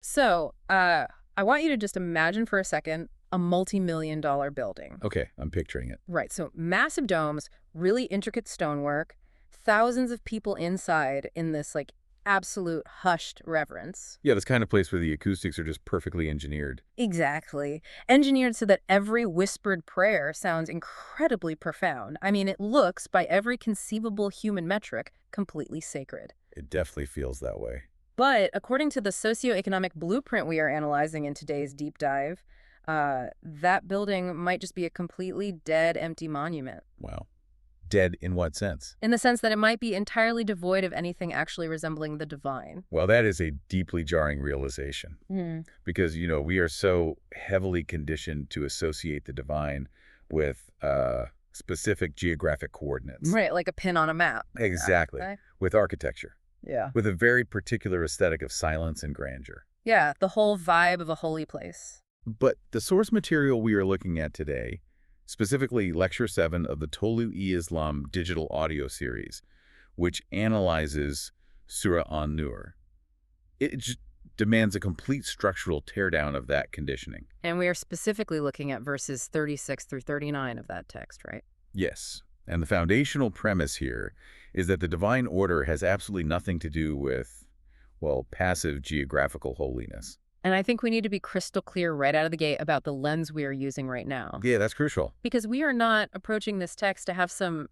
So, I want you to just imagine for a second a multi-million-dollar building. Okay, I'm picturing it. Right, so massive domes, really intricate stonework, thousands of people inside in this, like, absolute hushed reverence. Yeah, this kind of place where the acoustics are just perfectly engineered. Exactly. Engineered so that every whispered prayer sounds incredibly profound. I mean, it looks, by every conceivable human metric, completely sacred. It definitely feels that way. But according to the socio-economic blueprint we are analyzing in today's deep dive, that building might just be a completely dead, empty monument. Wow. Dead in what sense? In the sense that it might be entirely devoid of anything actually resembling the divine. Well, that is a deeply jarring realization. Hmm. Because, we are so heavily conditioned to associate the divine with specific geographic coordinates. Right, like a pin on a map. Exactly. Okay. With architecture. Yeah. With a very particular aesthetic of silence and grandeur. Yeah, the whole vibe of a holy place. But the source material we are looking at today, specifically Lecture 7 of the Tolu-e-Islam digital audio series, which analyzes Surah An-Nur, it demands a complete structural teardown of that conditioning. And we are specifically looking at verses 36 through 39 of that text, right? Yes. And the foundational premise here is that the divine order has absolutely nothing to do with, well, passive geographical holiness. And I think we need to be crystal clear right out of the gate about the lens we are using right now. Yeah, that's crucial. Because we are not approaching this text to have some,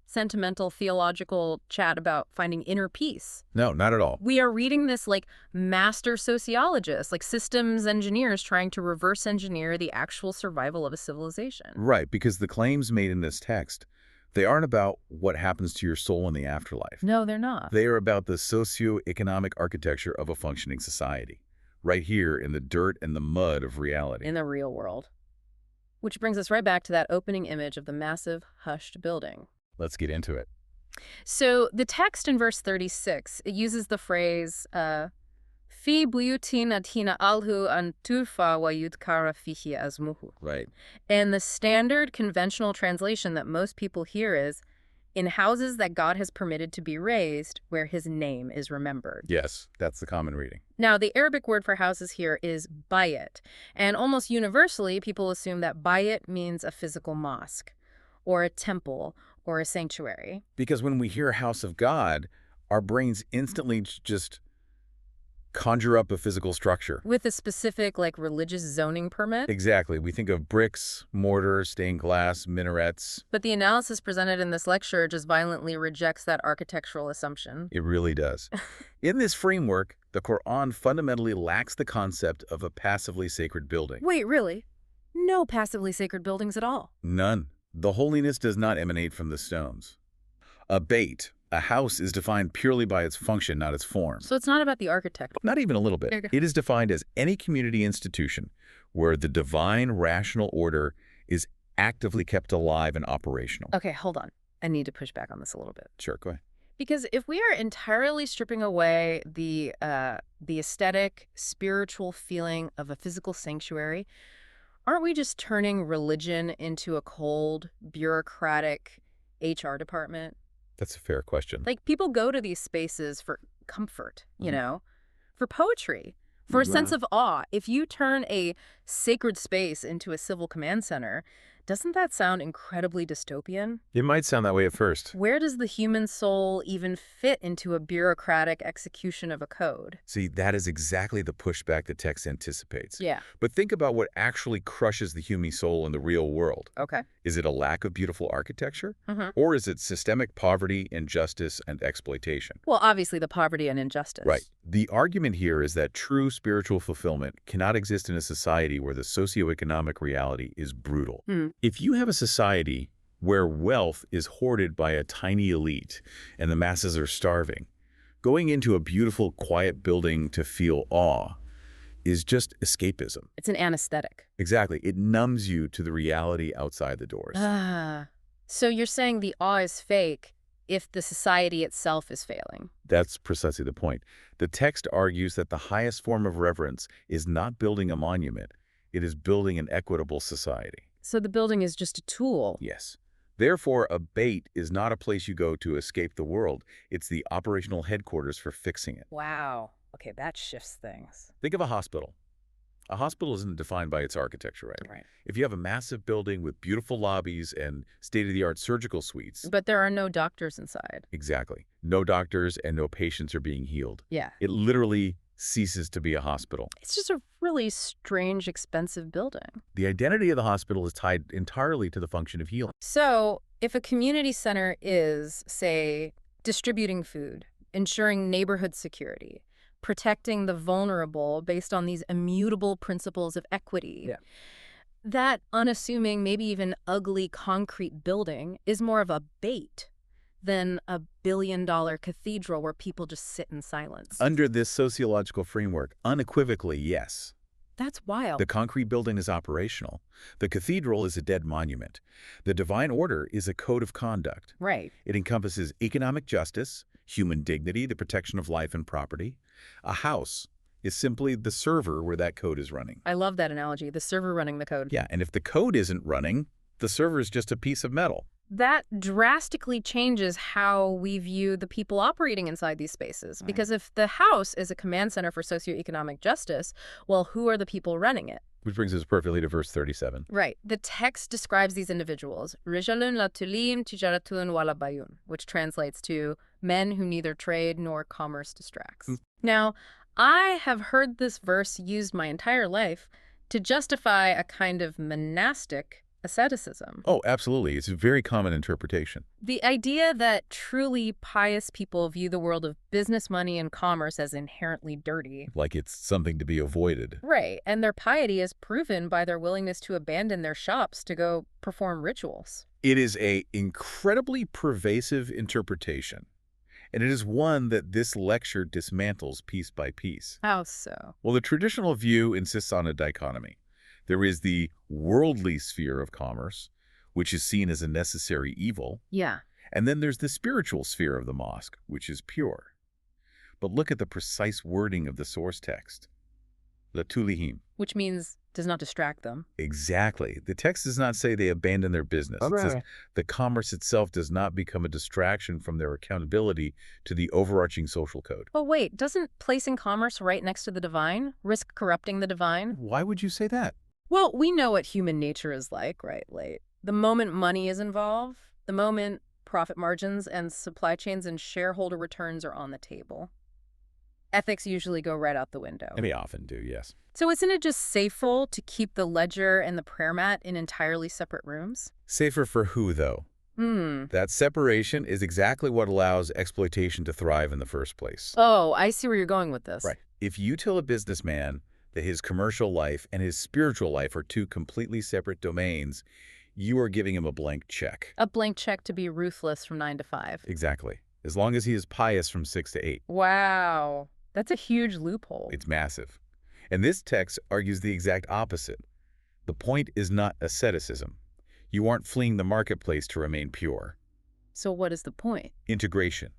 sentimental theological chat about finding inner peace. No, not at all. We are reading this like master sociologists, like systems engineers trying to reverse engineer the actual survival of a civilization. Right, because the claims made in this text, they aren't about what happens to your soul in the afterlife. No, they're not. They are about the socio-economic architecture of a functioning society, right here in the dirt and the mud of reality. In the real world. Which brings us right back to that opening image of the massive, hushed building. Let's get into it. So the text in verse 36, it uses the phrase, Fi buyutin atina alhu an turfa wa yudkara fihi azmuhu. Right. And the standard conventional translation that most people hear is, in houses that God has permitted to be raised, where his name is remembered. Yes, that's the common reading. Now, the Arabic word for houses here is bayit, and almost universally, people assume that bayit means a physical mosque, or a temple, or a sanctuary. Because when we hear house of God, our brains instantly just conjure up a physical structure. With a specific, religious zoning permit. Exactly. We think of bricks, mortar, stained glass, minarets. But the analysis presented in this lecture just violently rejects that architectural assumption. It really does. In this framework, the Quran fundamentally lacks the concept of a passively sacred building. Wait, really? No passively sacred buildings at all? None. The holiness does not emanate from the stones. A bait, a house, is defined purely by its function, not its form. So it's not about the architect. Not even a little bit. Okay. It is defined as any community institution where the divine rational order is actively kept alive and operational. Okay, hold on. I need to push back on this a little bit. Sure, go ahead. Because if we are entirely stripping away the aesthetic, spiritual feeling of a physical sanctuary, aren't we just turning religion into a cold, bureaucratic HR department? That's a fair question. Like, people go to these spaces for comfort, for poetry, for a sense of awe. If you turn a sacred space into a civil command center, doesn't that sound incredibly dystopian? It might sound that way at first. Where does the human soul even fit into a bureaucratic execution of a code? See, that is exactly the pushback the text anticipates. Yeah. But think about what actually crushes the human soul in the real world. Okay. Is it a lack of beautiful architecture? Mm-hmm. Or is it systemic poverty, injustice, and exploitation? Well, obviously the poverty and injustice. Right. The argument here is that true spiritual fulfillment cannot exist in a society where the socioeconomic reality is brutal. If you have a society where wealth is hoarded by a tiny elite and the masses are starving, going into a beautiful, quiet building to feel awe is just escapism. It's an anesthetic. Exactly. It numbs you to the reality outside the doors. So you're saying the awe is fake if the society itself is failing? That's precisely the point. The text argues that the highest form of reverence is not building a monument. It is building an equitable society. So the building is just a tool? Yes. Therefore, a bait is not a place you go to escape the world. It's the operational headquarters for fixing it. Wow. Okay, that shifts things. Think of a hospital. A hospital isn't defined by its architecture, right? Right. If you have a massive building with beautiful lobbies and state-of-the-art surgical suites, But there are no doctors inside. exactly, no doctors and no patients are being healed. Yeah. It literally ceases to be a hospital. It's just a really strange, expensive building. The identity of the hospital is tied entirely to the function of healing. So if a community center is, say, distributing food, ensuring neighborhood security, protecting the vulnerable based on these immutable principles of equity, Yeah. that unassuming, maybe even ugly concrete building is more of a bait than a billion-dollar cathedral where people just sit in silence. Under this sociological framework, unequivocally, yes. That's wild. The concrete building is operational. The cathedral is a dead monument. The divine order is a code of conduct. Right. It encompasses economic justice, human dignity, the protection of life and property. A house is simply the server where that code is running. I love that analogy, the server running the code. Yeah, and if the code isn't running, the server is just a piece of metal. That drastically changes how we view the people operating inside these spaces. Right. Because if the house is a command center for socioeconomic justice, well, who are the people running it? Which brings us perfectly to verse 37. Right. The text describes these individuals, Rijalun la tulim tijaratun wala bayun, which translates to men who neither trade nor commerce distracts. Now, I have heard this verse used my entire life to justify a kind of monastic asceticism. Oh, absolutely. It's a very common interpretation. The idea that truly pious people view the world of business, money, and commerce as inherently dirty. Like it's something to be avoided. Right, and their piety is proven by their willingness to abandon their shops to go perform rituals. It is an incredibly pervasive interpretation, and it is one that this lecture dismantles piece by piece. How so? Well, the traditional view insists on a dichotomy. There is the worldly sphere of commerce, which is seen as a necessary evil. Yeah. And then there's the spiritual sphere of the mosque, which is pure. But look at the precise wording of the source text. La tulihim. Which means does not distract them. Exactly. The text does not say they abandon their business. It says the commerce itself does not become a distraction from their accountability to the overarching social code. But wait, doesn't placing commerce right next to the divine risk corrupting the divine? Why would you say that? Well, we know what human nature is like, right? The moment money is involved, the moment profit margins and supply chains and shareholder returns are on the table, ethics usually go right out the window. They often do, yes. So isn't it just safer to keep the ledger and the prayer mat in entirely separate rooms? Safer for who, though? That separation is exactly what allows exploitation to thrive in the first place. Oh, I see where you're going with this. Right. If you tell a businessman that his commercial life and his spiritual life are two completely separate domains, you are giving him a blank check. A blank check to be ruthless from 9 to 5. Exactly. As long as he is pious from 6 to 8. Wow. That's a huge loophole. It's massive. And this text argues the exact opposite. The point is not asceticism. You aren't fleeing the marketplace to remain pure. So what is the point? Integration.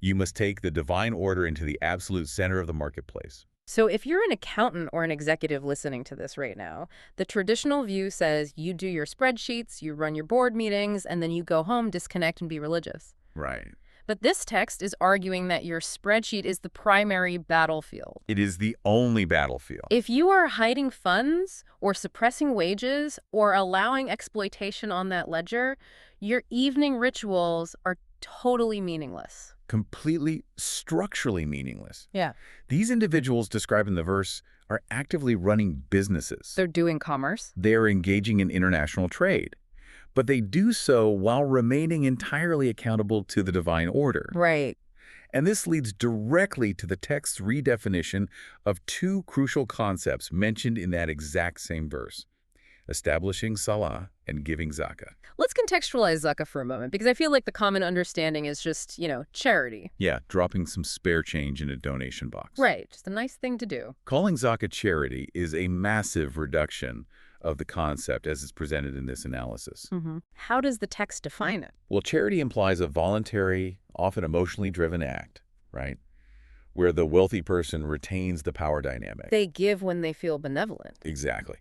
You must take the divine order into the absolute center of the marketplace. So if you're an accountant or an executive listening to this right now, the traditional view says you do your spreadsheets, you run your board meetings, and then you go home, disconnect, and be religious. Right. But this text is arguing that your spreadsheet is the primary battlefield. It is the only battlefield. If you are hiding funds or suppressing wages or allowing exploitation on that ledger, your evening rituals are totally meaningless. Completely structurally meaningless. Yeah. These individuals described in the verse are actively running businesses. They're doing commerce. They are engaging in international trade. But they do so while remaining entirely accountable to the divine order. Right. And this leads directly to the text's redefinition of two crucial concepts mentioned in that exact same verse: establishing salah and giving zakah. Let's contextualize zakah for a moment, because I feel like the common understanding is just, charity. Yeah, dropping some spare change in a donation box. Right, just a nice thing to do. Calling zakah charity is a massive reduction of the concept as it's presented in this analysis. How does the text define it? Well, charity implies a voluntary, often emotionally driven act, right? Where the wealthy person retains the power dynamic. They give when they feel benevolent. Exactly.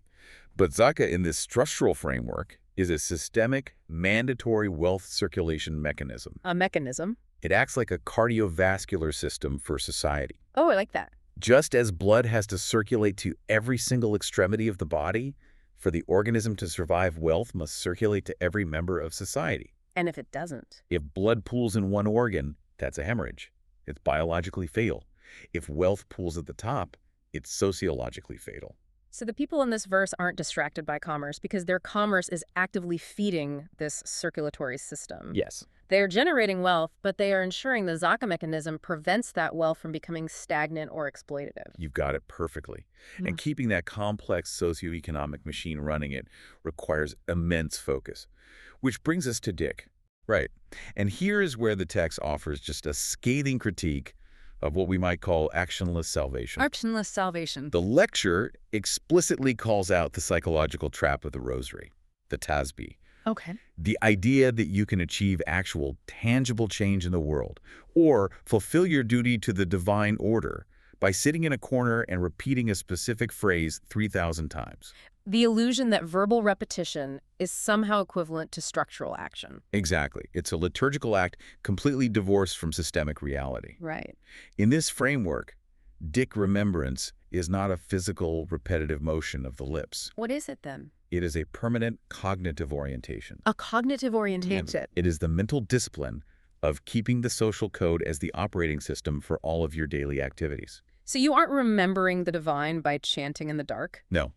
But zakah in this structural framework is a systemic, mandatory wealth circulation mechanism. A mechanism. It acts like a cardiovascular system for society. Oh, I like that. Just as blood has to circulate to every single extremity of the body, for the organism to survive, wealth must circulate to every member of society. And if it doesn't? If blood pools in one organ, that's a hemorrhage. It's biologically fatal. If wealth pools at the top, it's sociologically fatal. So the people in this verse aren't distracted by commerce because their commerce is actively feeding this circulatory system. Yes. They're generating wealth, but they are ensuring the Zaka mechanism prevents that wealth from becoming stagnant or exploitative. You've got it perfectly. And keeping that complex socioeconomic machine running it requires immense focus. Which brings us to Dick. Right. And here is where the text offers just a scathing critique of what we might call actionless salvation. Actionless salvation. The lecture explicitly calls out the psychological trap of the rosary, the tasbih. Okay. The idea that you can achieve actual, tangible change in the world or fulfill your duty to the divine order by sitting in a corner and repeating a specific phrase 3,000 times. The illusion that verbal repetition is somehow equivalent to structural action. Exactly. It's a liturgical act completely divorced from systemic reality. Right. In this framework, Dick remembrance is not a physical, repetitive motion of the lips. What is it then? It is a permanent cognitive orientation. A cognitive orientation. It is the mental discipline of keeping the social code as the operating system for all of your daily activities. So you aren't remembering the divine by chanting in the dark? No.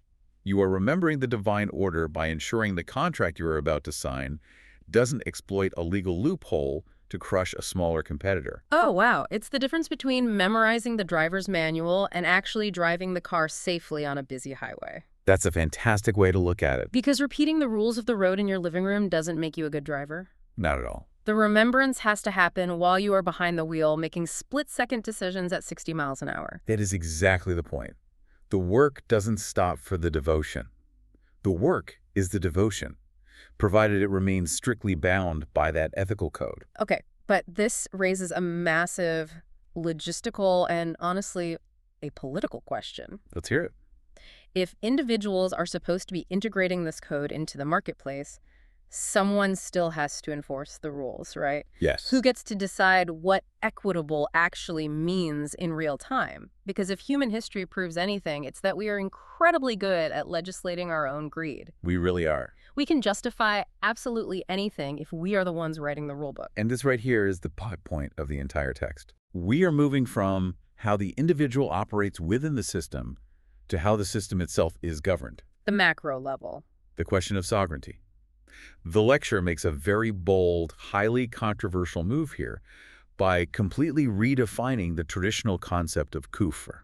You are remembering the divine order by ensuring the contract you are about to sign doesn't exploit a legal loophole to crush a smaller competitor. Oh, wow. It's the difference between memorizing the driver's manual and actually driving the car safely on a busy highway. That's a fantastic way to look at it. Because repeating the rules of the road in your living room doesn't make you a good driver. Not at all. The remembrance has to happen while you are behind the wheel, making split-second decisions at 60 miles an hour. That is exactly the point. The work doesn't stop for the devotion. The work is the devotion, provided it remains strictly bound by that ethical code. Okay, but this raises a massive logistical and, honestly, a political question. Let's hear it. If individuals are supposed to be integrating this code into the marketplace, someone still has to enforce the rules, right? Yes. Who gets to decide what equitable actually means in real time? Because if human history proves anything, it's that we are incredibly good at legislating our own greed. We really are. We can justify absolutely anything if we are the ones writing the rulebook. And this right here is the point of the entire text. We are moving from how the individual operates within the system to how the system itself is governed. The macro level. The question of sovereignty. The lecture makes a very bold, highly controversial move here by completely redefining the traditional concept of kufr.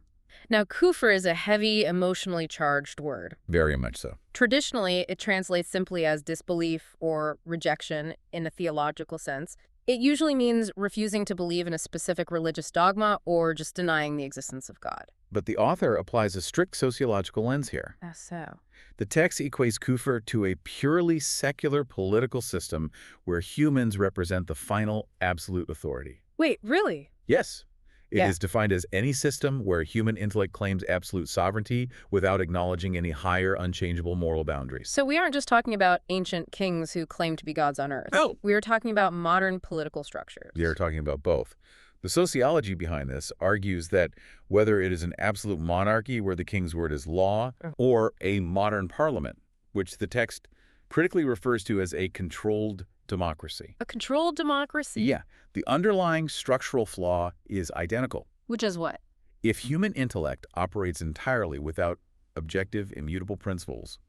Now, kufr is a heavy, emotionally charged word. Very much so. Traditionally, it translates simply as disbelief or rejection in a theological sense. It usually means refusing to believe in a specific religious dogma or just denying the existence of God. But the author applies a strict sociological lens here. How so? The text equates kufr to a purely secular political system where humans represent the final absolute authority. Wait, really? Yes. It Yeah. is defined as any system where human intellect claims absolute sovereignty without acknowledging any higher, unchangeable moral boundaries. So we aren't just talking about ancient kings who claim to be gods on earth. No. We are talking about modern political structures. They are talking about both. The sociology behind this argues that whether it is an absolute monarchy where the king's word is law or a modern parliament, which the text critically refers to as a controlled democracy. A controlled democracy? Yeah, the underlying structural flaw is identical. Which is what? If human intellect operates entirely without objective, immutable principles,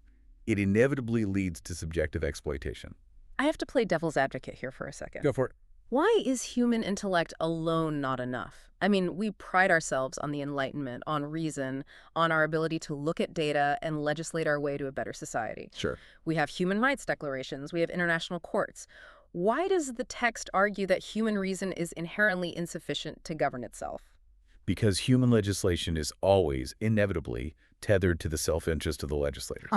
it inevitably leads to subjective exploitation. I have to play devil's advocate here for a second. Go for it. Why is human intellect alone not enough? I mean, we pride ourselves on the Enlightenment, on reason, on our ability to look at data and legislate our way to a better society. Sure. We have human rights declarations. We have international courts. Why does the text argue that human reason is inherently insufficient to govern itself? Because human legislation is always, inevitably, tethered to the self-interest of the legislator.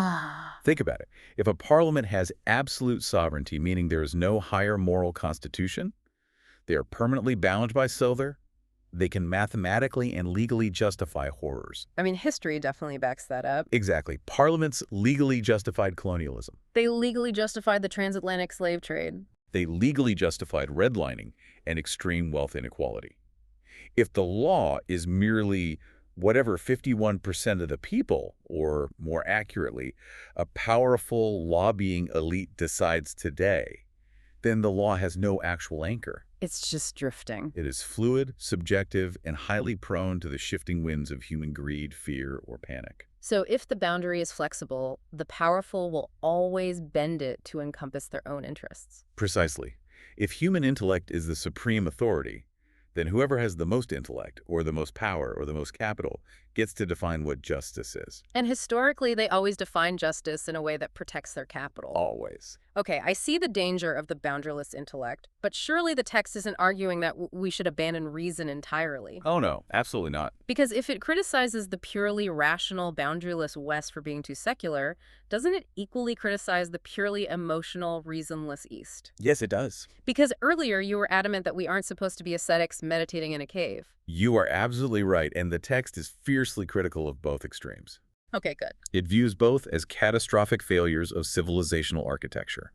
Think about it. If a parliament has absolute sovereignty, meaning there is no higher moral constitution, they are permanently bound by Silver, they can mathematically and legally justify horrors. I mean, history definitely backs that up. Exactly. Parliaments legally justified colonialism. They legally justified the transatlantic slave trade. They legally justified redlining and extreme wealth inequality. If the law is merely whatever 51% of the people, or more accurately, a powerful lobbying elite decides today, then the law has no actual anchor. It's just drifting. It is fluid, subjective, and highly prone to the shifting winds of human greed, fear, or panic. So if the boundary is flexible, the powerful will always bend it to encompass their own interests. Precisely. If human intellect is the supreme authority, then whoever has the most intellect, or the most power, or the most capital, gets to define what justice is. And historically, they always define justice in a way that protects their capital. Always. Okay, I see the danger of the boundaryless intellect, but surely the text isn't arguing that we should abandon reason entirely. Oh no, absolutely not. Because if it criticizes the purely rational, boundaryless West for being too secular, doesn't it equally criticize the purely emotional, reasonless East? Yes, it does. Because earlier you were adamant that we aren't supposed to be ascetics meditating in a cave. You are absolutely right, and the text is fiercely critical of both extremes. Okay, good. It views both as catastrophic failures of civilizational architecture.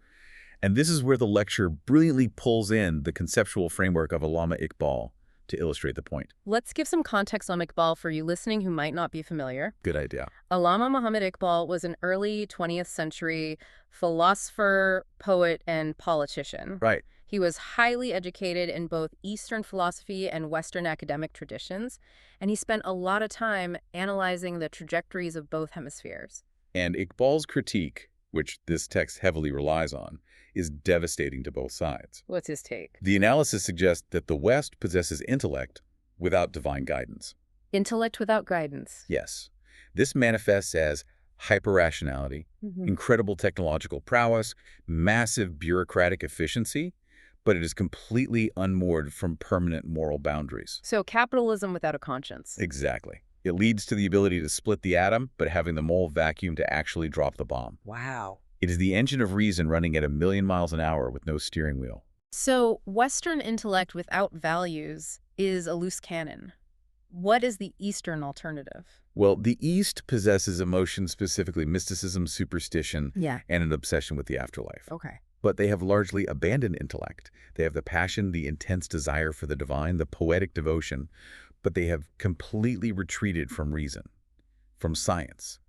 And this is where the lecture brilliantly pulls in the conceptual framework of Allama Iqbal to illustrate the point. Let's give some context on Iqbal for you listening who might not be familiar. Good idea. Allama Muhammad Iqbal was an early 20th century philosopher, poet, and politician. Right. He was highly educated in both Eastern philosophy and Western academic traditions, and he spent a lot of time analyzing the trajectories of both hemispheres. And Iqbal's critique, which this text heavily relies on, is devastating to both sides. What's his take? The analysis suggests that the West possesses intellect without divine guidance. Intellect without guidance. Yes. This manifests as hyper-rationality, incredible technological prowess, massive bureaucratic efficiency, but it is completely unmoored from permanent moral boundaries. So capitalism without a conscience. Exactly. It leads to the ability to split the atom, but having the mole vacuum to actually drop the bomb. Wow. It is the engine of reason running at 1,000,000 miles an hour with no steering wheel. So Western intellect without values is a loose cannon. What is the Eastern alternative? Well, the East possesses emotions, specifically mysticism, superstition, and an obsession with the afterlife. Okay. But they have largely abandoned intellect. They have the passion, the intense desire for the divine, the poetic devotion, but they have completely retreated from reason, from science,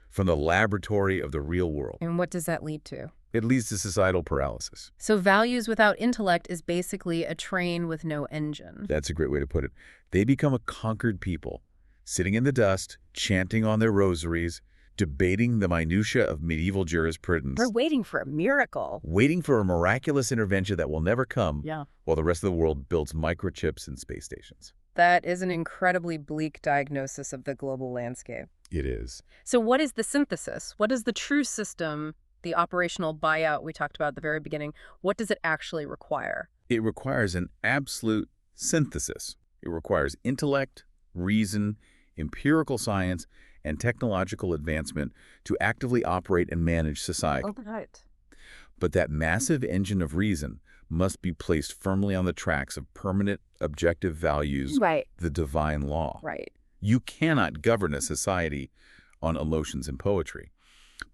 from the laboratory of the real world. And what does that lead to? It leads to societal paralysis. So values without intellect is basically a train with no engine. That's a great way to put it. They become a conquered people, sitting in the dust, chanting on their rosaries, debating the minutiae of medieval jurisprudence. We're waiting for a miracle. Waiting for a miraculous intervention that will never come, while the rest of the world builds microchips and space stations. That is an incredibly bleak diagnosis of the global landscape. It is. So what is the synthesis? What is the true system, the operational buyout we talked about at the very beginning? What does it actually require? It requires an absolute synthesis. It requires intellect, reason, empirical science, and technological advancement to actively operate and manage society. Right. But that massive engine of reason must be placed firmly on the tracks of permanent, objective values, the divine law. Right. You cannot govern a society on emotions and poetry,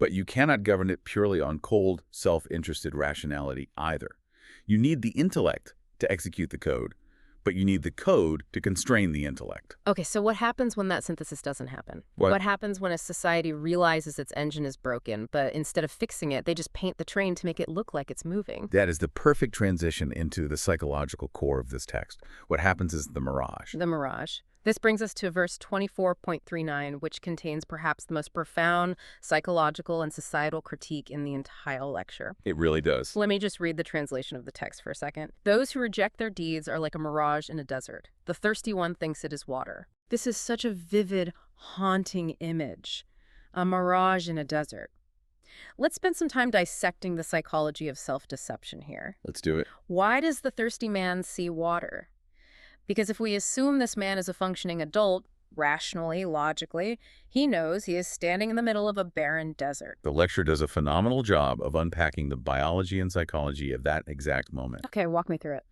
but you cannot govern it purely on cold, self-interested rationality either. You need the intellect to execute the code, but you need the code to constrain the intellect. Okay, so what happens when that synthesis doesn't happen? What happens when a society realizes its engine is broken, but instead of fixing it, they just paint the train to make it look like it's moving? That is the perfect transition into the psychological core of this text. What happens is the mirage. The mirage. This brings us to verse 24.39, which contains perhaps the most profound psychological and societal critique in the entire lecture. It really does. Let me just read the translation of the text for a second. Those who reject their deeds are like a mirage in a desert. The thirsty one thinks it is water. This is such a vivid, haunting image. A mirage in a desert. Let's spend some time dissecting the psychology of self-deception here. Let's do it. Why does the thirsty man see water? Because if we assume this man is a functioning adult, rationally, logically, he knows he is standing in the middle of a barren desert. The lecture does a phenomenal job of unpacking the biology and psychology of that exact moment. Okay, walk me through it.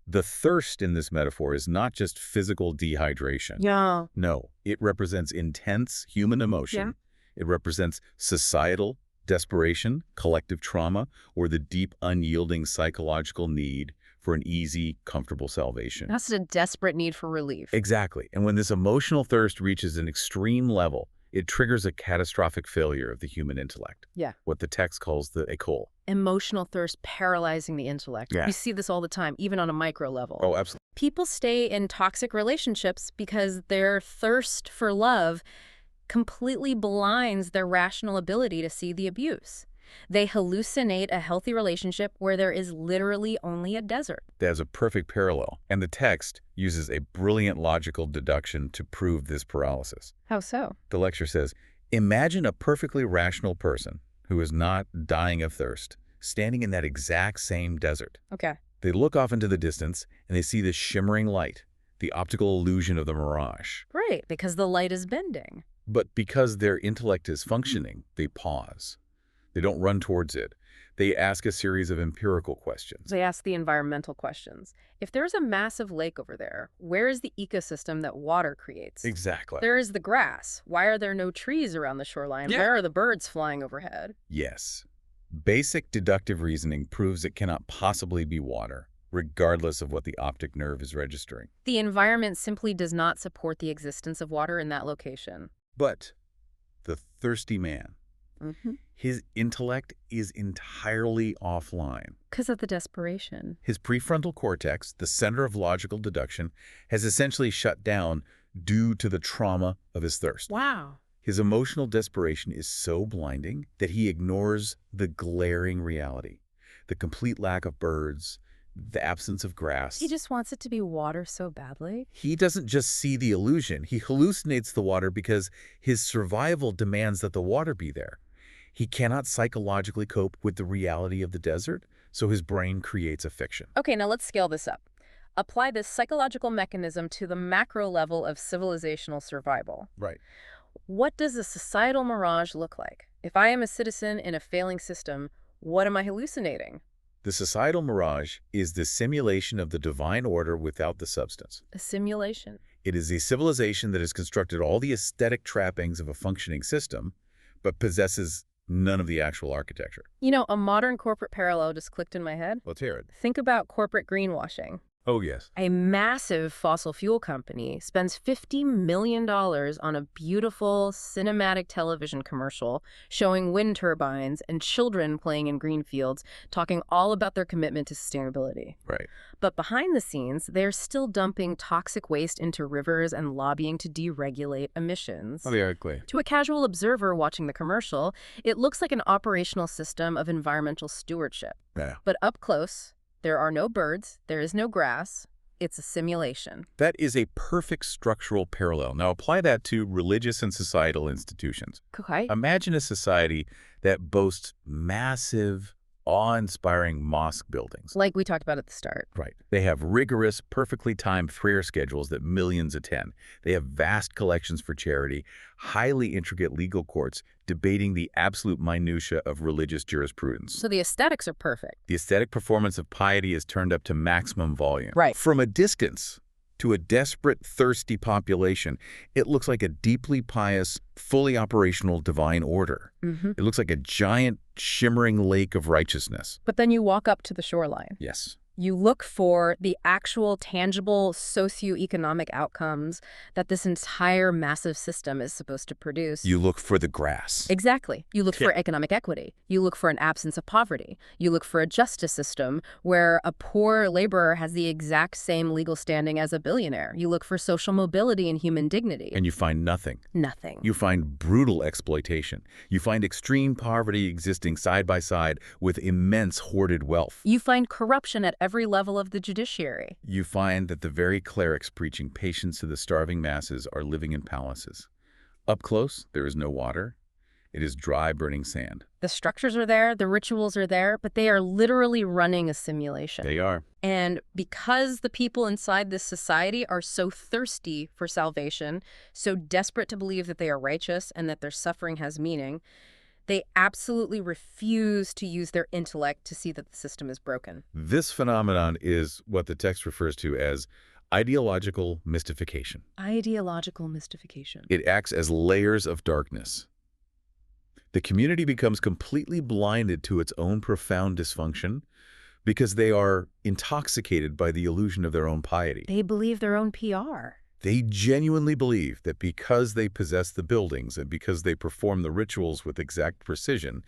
The thirst in this metaphor is not just physical dehydration. Yeah. No, it represents intense human emotion. Yeah. It represents societal desperation, collective trauma, or the deep, unyielding psychological need for an easy, comfortable salvation. That's a desperate need for relief. Exactly. And when this emotional thirst reaches an extreme level, it triggers a catastrophic failure of the human intellect. Yeah. What the text calls the école. Emotional thirst paralyzing the intellect. Yeah. You see this all the time, even on a micro level. Oh, absolutely. People stay in toxic relationships because their thirst for love completely blinds their rational ability to see the abuse. They hallucinate a healthy relationship where there is literally only a desert. That's a perfect parallel. And the text uses a brilliant logical deduction to prove this paralysis. How so? The lecture says, imagine a perfectly rational person who is not dying of thirst, standing in that exact same desert. Okay. They look off into the distance and they see the shimmering light, the optical illusion of the mirage. Right, because the light is bending. But because their intellect is functioning, they pause. They don't run towards it. They ask a series of empirical questions. They ask the environmental questions. If there's a massive lake over there, where is the ecosystem that water creates? Exactly. There is the grass. Why are there no trees around the shoreline? Yeah. Where are the birds flying overhead? Yes. Basic deductive reasoning proves it cannot possibly be water, regardless of what the optic nerve is registering. The environment simply does not support the existence of water in that location. But the thirsty man, Mm-hmm. his intellect is entirely offline. Because of the desperation. His prefrontal cortex, the center of logical deduction, has essentially shut down due to the trauma of his thirst. Wow. His emotional desperation is so blinding that he ignores the glaring reality, the complete lack of birds, the absence of grass. He just wants it to be water so badly. He doesn't just see the illusion. He hallucinates the water because his survival demands that the water be there. He cannot psychologically cope with the reality of the desert, so his brain creates a fiction. Okay, now let's scale this up. Apply this psychological mechanism to the macro level of civilizational survival. Right. What does a societal mirage look like? If I am a citizen in a failing system, what am I hallucinating? The societal mirage is the simulation of the divine order without the substance. A simulation. It is a civilization that has constructed all the aesthetic trappings of a functioning system, but possesses none of the actual architecture. You know, a modern corporate parallel just clicked in my head. Let's hear it. Think about corporate greenwashing. Oh, yes. A massive fossil fuel company spends $50 million on a beautiful cinematic television commercial showing wind turbines and children playing in green fields, talking all about their commitment to sustainability. Right. But behind the scenes, they're still dumping toxic waste into rivers and lobbying to deregulate emissions. Exactly. To a casual observer watching the commercial, it looks like an operational system of environmental stewardship. Yeah. But up close, there are no birds, there is no grass. It's a simulation. That is a perfect structural parallel. Now apply that to religious and societal institutions. Okay. Imagine a society that boasts massive, awe-inspiring mosque buildings. Like we talked about at the start. Right. They have rigorous, perfectly timed prayer schedules that millions attend. They have vast collections for charity, highly intricate legal courts debating the absolute minutiae of religious jurisprudence. So the aesthetics are perfect. The aesthetic performance of piety is turned up to maximum volume. Right. From a distance, to a desperate, thirsty population, it looks like a deeply pious, fully operational divine order. Mm-hmm. It looks like a giant, shimmering lake of righteousness. But then you walk up to the shoreline. Yes. You look for the actual tangible socio-economic outcomes that this entire massive system is supposed to produce. You look for the grass. Exactly. You look Yeah. for economic equity. You look for an absence of poverty. You look for a justice system where a poor laborer has the exact same legal standing as a billionaire. You look for social mobility and human dignity. And you find nothing. Nothing. You find brutal exploitation. You find extreme poverty existing side by side with immense hoarded wealth. You find corruption at every level of the judiciary. You find that the very clerics preaching patience to the starving masses are living in palaces. Up close, there is no water. It is dry, burning sand. The structures are there, the rituals are there, but they are literally running a simulation. They are. And because the people inside this society are so thirsty for salvation, so desperate to believe that they are righteous and that their suffering has meaning, they absolutely refuse to use their intellect to see that the system is broken. This phenomenon is what the text refers to as ideological mystification. Ideological mystification. It acts as layers of darkness. The community becomes completely blinded to its own profound dysfunction, Because they are intoxicated by the illusion of their own piety. They believe their own PR. They genuinely believe that because they possess the buildings and because they perform the rituals with exact precision,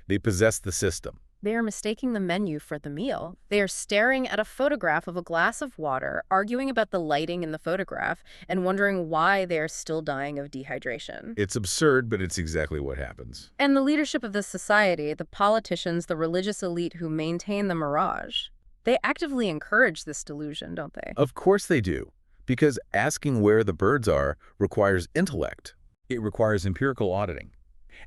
they possess the system. They are mistaking the menu for the meal. They are staring at a photograph of a glass of water, arguing about the lighting in the photograph, and wondering why they are still dying of dehydration. It's absurd, but it's exactly what happens. And the leadership of this society, the politicians, the religious elite who maintain the Mirage, they actively encourage this delusion, don't they? Of course they do, because asking where the birds are requires intellect. It requires empirical auditing.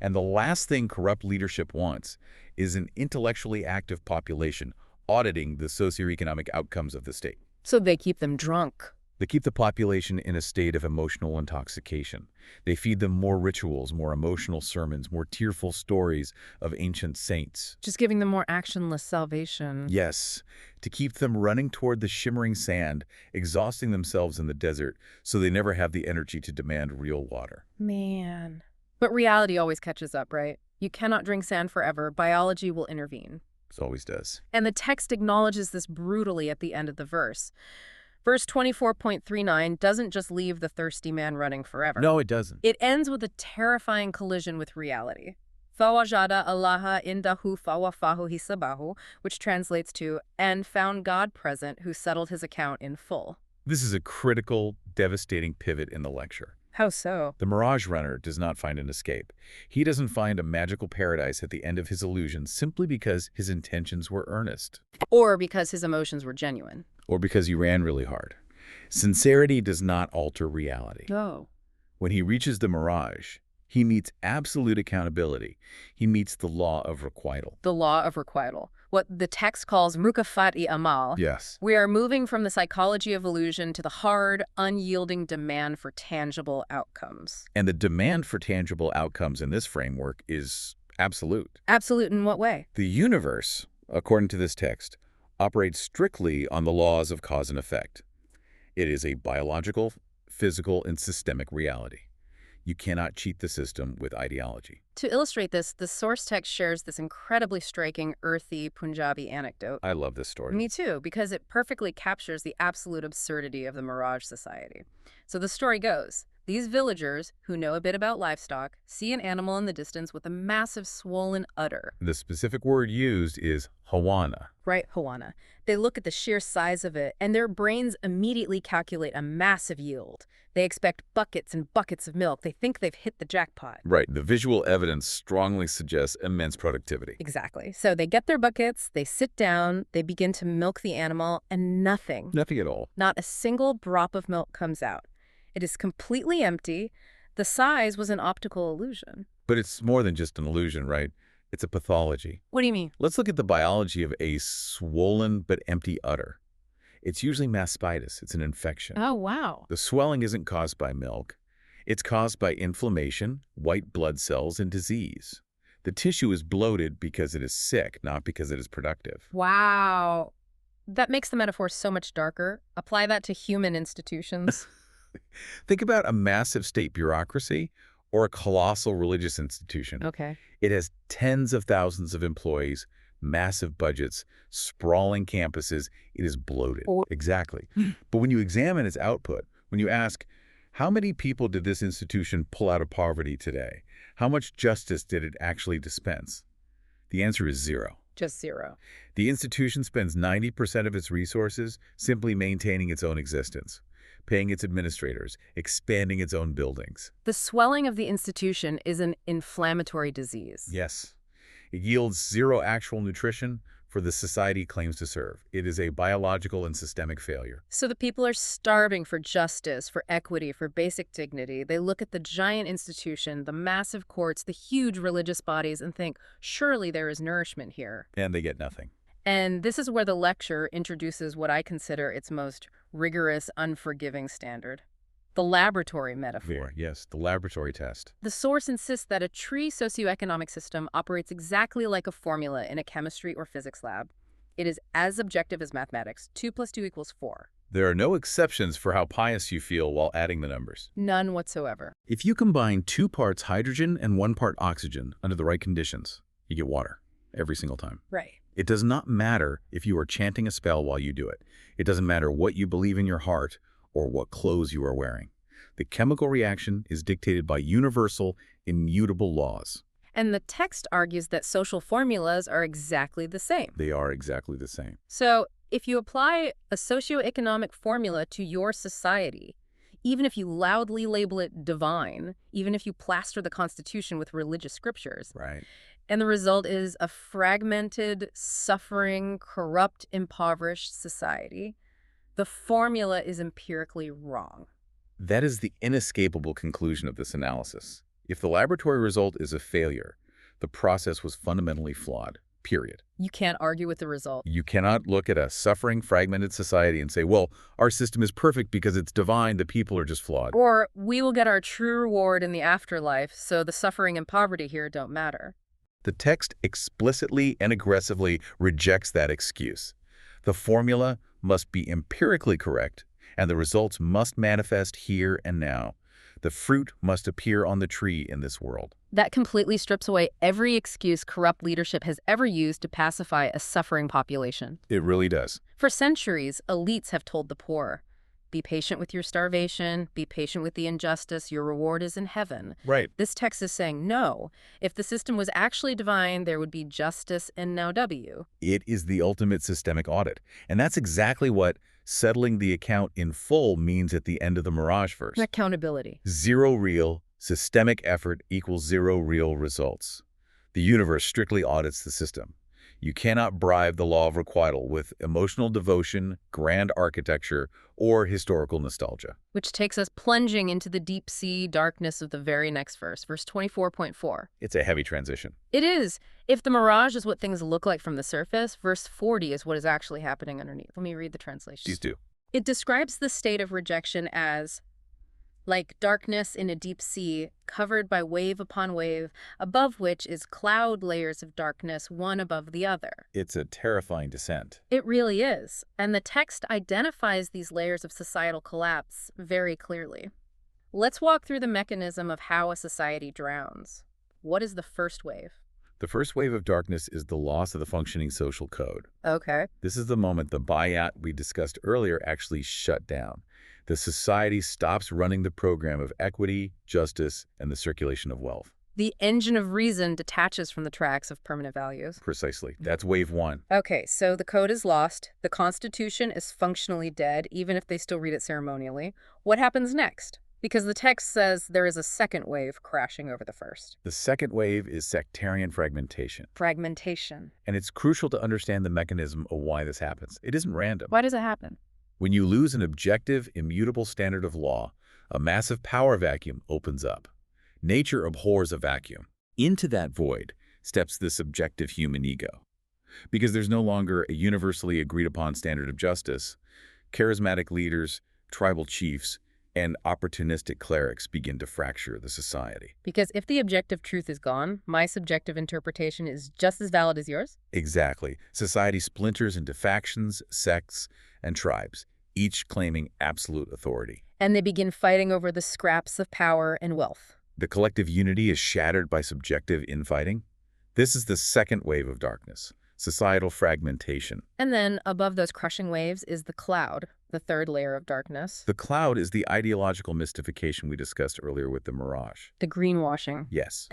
And the last thing corrupt leadership wants is an intellectually active population auditing the socioeconomic outcomes of the state. So they keep them drunk. They keep the population in a state of emotional intoxication. They feed them more rituals, more emotional sermons, more tearful stories of ancient saints. Just giving them more actionless salvation. Yes, to keep them running toward the shimmering sand, exhausting themselves in the desert so they never have the energy to demand real water. Man. But reality always catches up, right? You cannot drink sand forever. Biology will intervene. It always does. And the text acknowledges this brutally at the end of the verse. Verse 24.39 doesn't just leave the thirsty man running forever. No, it doesn't. It ends with a terrifying collision with reality. فَوَجَدَ اللَّهَ إِنْدَهُ فَوَفَّاهُ حِسَابَهُ, which translates to, and found God present who settled his account in full. This is a critical, devastating pivot in the lecture. How so? The Mirage runner does not find an escape. He doesn't find a magical paradise at the end of his illusion simply because his intentions were earnest. Or because his emotions were genuine. Or because he ran really hard. Sincerity does not alter reality. No. When he reaches the Mirage, he meets absolute accountability. He meets the law of requital. The law of requital. What the text calls mukafat-i amal. Yes. We are moving from the psychology of illusion to the hard, unyielding demand for tangible outcomes. And the demand for tangible outcomes in this framework is absolute. Absolute in what way? The universe, according to this text, operates strictly on the laws of cause and effect. It is a biological, physical, and systemic reality. You cannot cheat the system with ideology. To illustrate this, the source text shares this incredibly striking, earthy Punjabi anecdote. I love this story. Me too, because it perfectly captures the absolute absurdity of the Mirage society. So the story goes, these villagers, who know a bit about livestock, see an animal in the distance with a massive swollen udder. The specific word used is hawana. Right, Hawana. They look at the sheer size of it, and their brains immediately calculate a massive yield. They expect buckets and buckets of milk. They think they've hit the jackpot. Right. The visual evidence strongly suggests immense productivity. Exactly. So they get their buckets, they sit down, they begin to milk the animal, and nothing. Nothing at all. Not a single drop of milk comes out. It is completely empty. The size was an optical illusion. But it's more than just an illusion, right? It's a pathology. What do you mean? Let's look at the biology of a swollen but empty udder. It's usually mastitis. It's an infection. Oh, wow. The swelling isn't caused by milk. It's caused by inflammation, white blood cells, and disease. The tissue is bloated because it is sick, not because it is productive. Wow. That makes the metaphor so much darker. Apply that to human institutions. Think about a massive state bureaucracy or a colossal religious institution. Okay. It has tens of thousands of employees, massive budgets, sprawling campuses. It is bloated. Exactly. But when you examine its output, when you ask, how many people did this institution pull out of poverty today? How much justice did it actually dispense? The answer is zero. Just zero. The institution spends 90% of its resources simply maintaining its own existence, paying its administrators, expanding its own buildings. The swelling of the institution is an inflammatory disease. Yes. It yields zero actual nutrition for the society it claims to serve. It is a biological and systemic failure. So the people are starving for justice, for equity, for basic dignity. They look at the giant institution, the massive courts, the huge religious bodies, and think, surely there is nourishment here. And they get nothing. And this is where the lecture introduces what I consider its most rigorous, unforgiving standard. The laboratory metaphor. Yes, the laboratory test. The source insists that a true socioeconomic system operates exactly like a formula in a chemistry or physics lab. It is as objective as mathematics. 2 + 2 = 4. There are no exceptions for how pious you feel while adding the numbers. None whatsoever. If you combine 2 parts hydrogen and 1 part oxygen under the right conditions, you get water every single time. Right. It does not matter if you are chanting a spell while you do it. It doesn't matter what you believe in your heart or what clothes you are wearing. The chemical reaction is dictated by universal, immutable laws. And the text argues that social formulas are exactly the same. They are exactly the same. So if you apply a socio-economic formula to your society, even if you loudly label it divine, even if you plaster the Constitution with religious scriptures, Right. and the result is a fragmented, suffering, corrupt, impoverished society, the formula is empirically wrong. That is the inescapable conclusion of this analysis. If the laboratory result is a failure, the process was fundamentally flawed, period. You can't argue with the result. You cannot look at a suffering, fragmented society and say, well, our system is perfect because it's divine, the people are just flawed. Or we will get our true reward in the afterlife, so the suffering and poverty here don't matter. The text explicitly and aggressively rejects that excuse. The formula must be empirically correct, and the results must manifest here and now. The fruit must appear on the tree in this world. That completely strips away every excuse corrupt leadership has ever used to pacify a suffering population. It really does. For centuries, elites have told the poor, be patient with your starvation, be patient with the injustice, your reward is in heaven. Right. This text is saying no. If the system was actually divine, there would be justice and now W. It is the ultimate systemic audit. And that's exactly what settling the account in full means at the end of the Mirage verse. Accountability. Zero real, systemic effort equals zero real results. The universe strictly audits the system. You cannot bribe the law of requital with emotional devotion, grand architecture, or historical nostalgia. Which takes us plunging into the deep sea darkness of the very next verse, verse 24.4. It's a heavy transition. It is. If the mirage is what things look like from the surface, verse 40 is what is actually happening underneath. Let me read the translation. Please do. It describes the state of rejection as like darkness in a deep sea, covered by wave upon wave, above which is cloud layers of darkness, one above the other. It's a terrifying descent. It really is. And the text identifies these layers of societal collapse very clearly. Let's walk through the mechanism of how a society drowns. What is the first wave? The first wave of darkness is the loss of the functioning social code. Okay. This is the moment the Ayat we discussed earlier actually shut down. The society stops running the program of equity, justice, and the circulation of wealth. The engine of reason detaches from the tracks of permanent values. Precisely. That's wave one. Okay, so the code is lost. The Constitution is functionally dead, even if they still read it ceremonially. What happens next? Because the text says there is a second wave crashing over the first. The second wave is sectarian fragmentation. Fragmentation. And it's crucial to understand the mechanism of why this happens. It isn't random. Why does it happen? When you lose an objective, immutable standard of law, a massive power vacuum opens up. Nature abhors a vacuum. Into that void steps the subjective human ego. Because there's no longer a universally agreed-upon standard of justice, charismatic leaders, tribal chiefs, and opportunistic clerics begin to fracture the society. Because if the objective truth is gone, my subjective interpretation is just as valid as yours? Exactly. Society splinters into factions, sects, and tribes, each claiming absolute authority. And they begin fighting over the scraps of power and wealth. The collective unity is shattered by subjective infighting. This is the second wave of darkness, societal fragmentation. And then above those crushing waves is the cloud, the third layer of darkness. The cloud is the ideological mystification we discussed earlier with the Mirage. The greenwashing. Yes.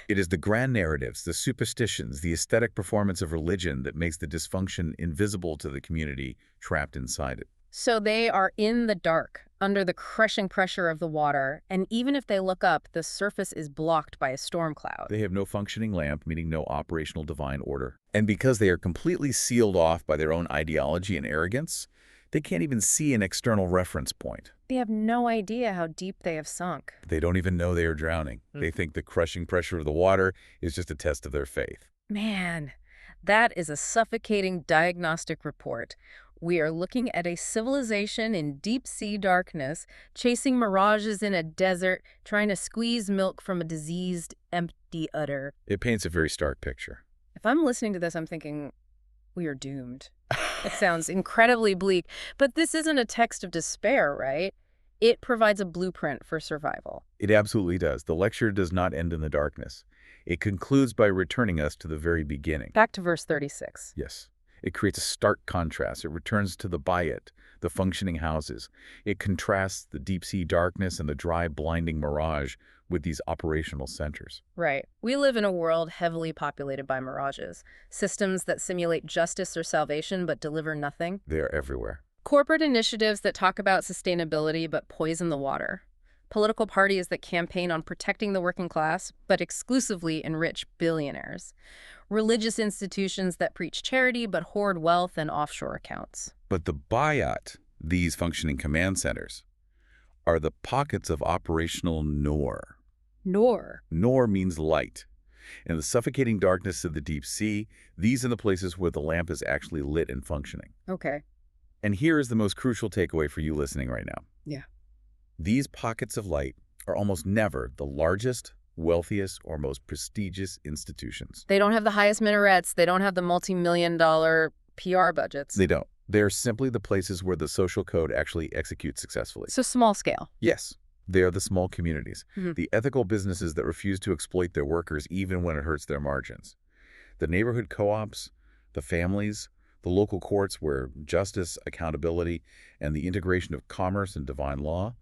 It is the grand narratives, the superstitions, the aesthetic performance of religion that makes the dysfunction invisible to the community trapped inside it. So they are in the dark, under the crushing pressure of the water, and even if they look up, the surface is blocked by a storm cloud. They have no functioning lamp, meaning no operational divine order. And because they are completely sealed off by their own ideology and arrogance, they can't even see an external reference point. They have no idea how deep they have sunk. They don't even know they are drowning. They think the crushing pressure of the water is just a test of their faith. Man, that is a suffocating diagnostic report. We are looking at a civilization in deep-sea darkness, chasing mirages in a desert, trying to squeeze milk from a diseased, empty udder. It paints a very stark picture. If I'm listening to this, I'm thinking, we are doomed. It sounds incredibly bleak, but this isn't a text of despair, right? It provides a blueprint for survival. It absolutely does. The lecture does not end in the darkness. It concludes by returning us to the very beginning. Back to verse 36. Yes. It creates a stark contrast. It returns to the Bayat, the functioning houses. It contrasts the deep-sea darkness and the dry, blinding mirage with these operational centers. Right. We live in a world heavily populated by mirages, systems that simulate justice or salvation but deliver nothing. They are everywhere. Corporate initiatives that talk about sustainability but poison the water. Political parties that campaign on protecting the working class but exclusively enrich billionaires. Religious institutions that preach charity but hoard wealth and offshore accounts. But the Bayat, these functioning command centers, are the pockets of operational Nur. Nur. Nur means light. In the suffocating darkness of the deep sea, these are the places where the lamp is actually lit and functioning. Okay. And here is the most crucial takeaway for you listening right now. Yeah. These pockets of light are almost never the largest, wealthiest, or most prestigious institutions. They don't have the highest minarets. They don't have the multi-million-dollar PR budgets. They don't. They're simply the places where the social code actually executes successfully. So small scale. Yes. They are the small communities, Mhm. the ethical businesses that refuse to exploit their workers even when it hurts their margins. The neighborhood co-ops, the families, the local courts where justice, accountability, and the integration of commerce and divine law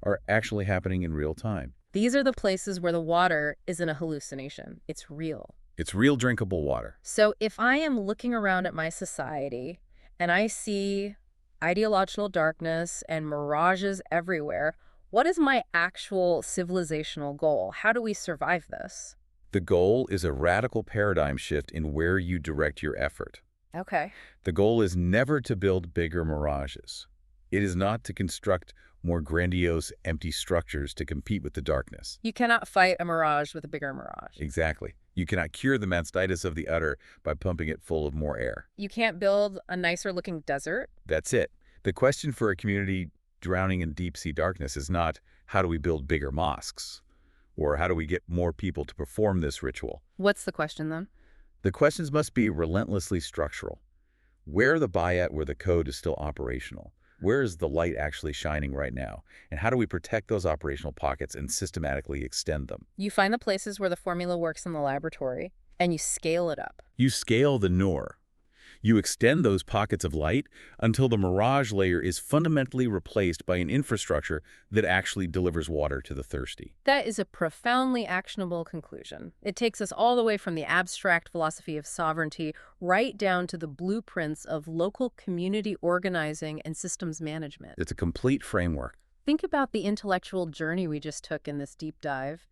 are actually happening in real time. These are the places where the water isn't a hallucination. It's real. It's real drinkable water. So if I am looking around at my society and I see ideological darkness and mirages everywhere, what is my actual civilisational goal? How do we survive this? The goal is a radical paradigm shift in where you direct your effort. Okay. The goal is never to build bigger mirages. It is not to construct more grandiose, empty structures to compete with the darkness. You cannot fight a mirage with a bigger mirage. Exactly. You cannot cure the mastitis of the udder by pumping it full of more air. You can't build a nicer looking desert. That's it. The question for a community drowning in deep-sea darkness is not, how do we build bigger mosques? Or how do we get more people to perform this ritual? What's the question then? The questions must be relentlessly structural. Where are the Bayat where the code is still operational? Where is the light actually shining right now? And how do we protect those operational pockets and systematically extend them? You find the places where the formula works in the laboratory, and you scale it up. You scale the Nur. You extend those pockets of light until the mirage layer is fundamentally replaced by an infrastructure that actually delivers water to the thirsty. That is a profoundly actionable conclusion. It takes us all the way from the abstract philosophy of sovereignty right down to the blueprints of local community organizing and systems management. It's a complete framework. Think about the intellectual journey we just took in this deep dive.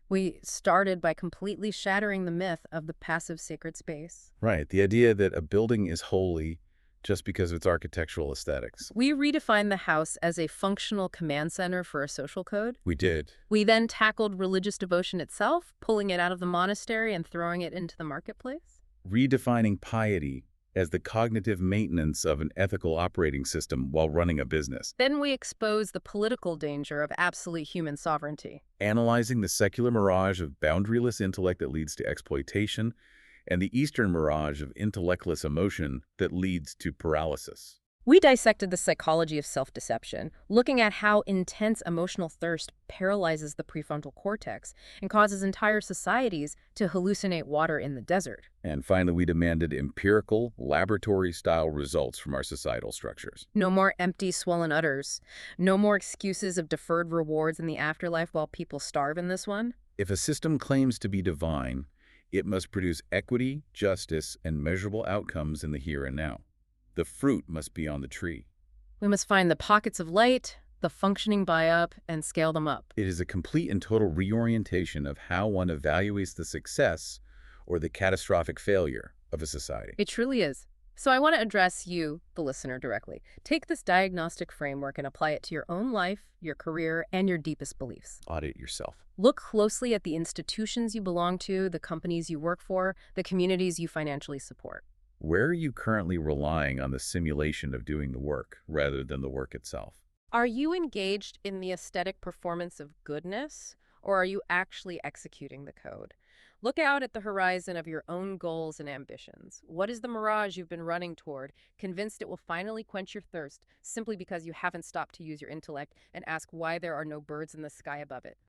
We started by completely shattering the myth of the passive sacred space. Right, the idea that a building is holy just because of its architectural aesthetics. We redefined the house as a functional command center for a social code. We did. We then tackled religious devotion itself, pulling it out of the monastery and throwing it into the marketplace. Redefining piety as the cognitive maintenance of an ethical operating system while running a business. Then we exposed the political danger of absolute human sovereignty. Analyzing the secular mirage of boundaryless intellect that leads to exploitation, and the Eastern mirage of intellectless emotion that leads to paralysis. We dissected the psychology of self-deception, looking at how intense emotional thirst paralyzes the prefrontal cortex and causes entire societies to hallucinate water in the desert. And finally, we demanded empirical, laboratory-style results from our societal structures. No more empty, swollen udders. No more excuses of deferred rewards in the afterlife while people starve in this one. If a system claims to be divine, it must produce equity, justice, and measurable outcomes in the here and now. The fruit must be on the tree. We must find the pockets of light, the functioning buy-up, and scale them up. It is a complete and total reorientation of how one evaluates the success or the catastrophic failure of a society. It truly is. So I want to address you, the listener, directly. Take this diagnostic framework and apply it to your own life, your career, and your deepest beliefs. Audit yourself. Look closely at the institutions you belong to, the companies you work for, the communities you financially support. Where are you currently relying on the simulation of doing the work rather than the work itself? Are you engaged in the aesthetic performance of goodness, or are you actually executing the code? Look out at the horizon of your own goals and ambitions. What is the mirage you've been running toward, convinced it will finally quench your thirst simply because you haven't stopped to use your intellect and ask why there are no birds in the sky above it?